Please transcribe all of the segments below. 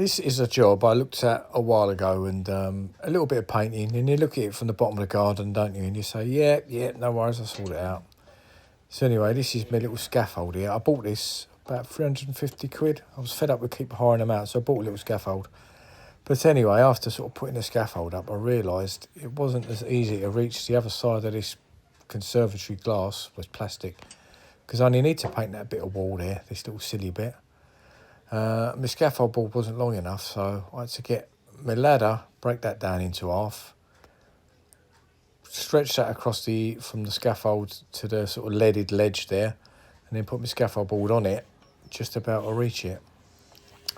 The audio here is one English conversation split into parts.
This is a job I looked at a while ago, and a little bit of painting, and you look at it from the bottom of the garden, don't you? And you say, yeah, no worries, I'll sort it out. So anyway, this is my little scaffold here. I bought this about 350 quid. I was fed up with keep hiring them out, so I bought a little scaffold. But anyway, after sort of putting the scaffold up, I realised it wasn't as easy to reach the other side of this conservatory glass was plastic, because I only need to paint that bit of wall there, this little silly bit. My scaffold board wasn't long enough, so I had to get my ladder, break that down into half, stretch that across from the scaffold to the sort of leaded ledge there, and then put my scaffold board on it, just about to reach it.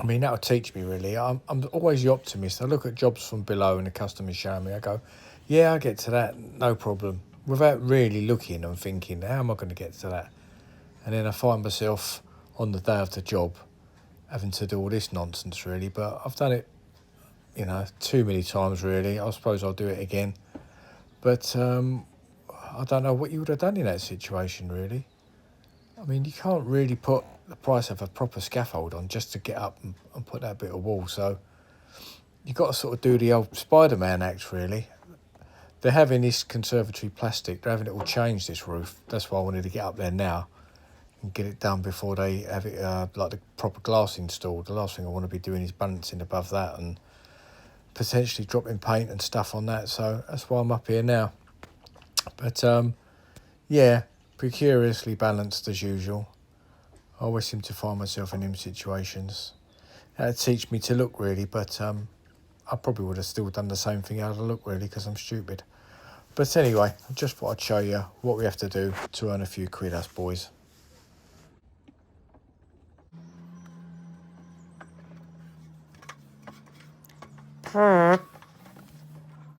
I mean, that'll teach me, really. I'm always the optimist. I look at jobs from below and the customers show me, I go, yeah, I'll get to that, no problem, without really looking and thinking, how am I going to get to that? And then I find myself on the day of the job having to do all this nonsense, really. But I've done it, too many times, really. I suppose I'll do it again. But I don't know what you would have done in that situation, really. I mean, you can't really put the price of a proper scaffold on just to get up and put that bit of wall. So you've got to sort of do the old Spider-Man act, really. They're having this conservatory plastic. They're having it all changed, this roof. That's why I wanted to get up there now and get it done before they have it like the proper glass installed. The last thing I want to be doing is balancing above that and potentially dropping paint and stuff on that. So that's why I'm up here now. But yeah, precariously balanced as usual. I always seem to find myself in them situations. That'd teach me to look, really, but I probably would have still done the same thing out of look, really, because I'm stupid. But anyway, I just thought I'd show you what we have to do to earn a few quid, us boys.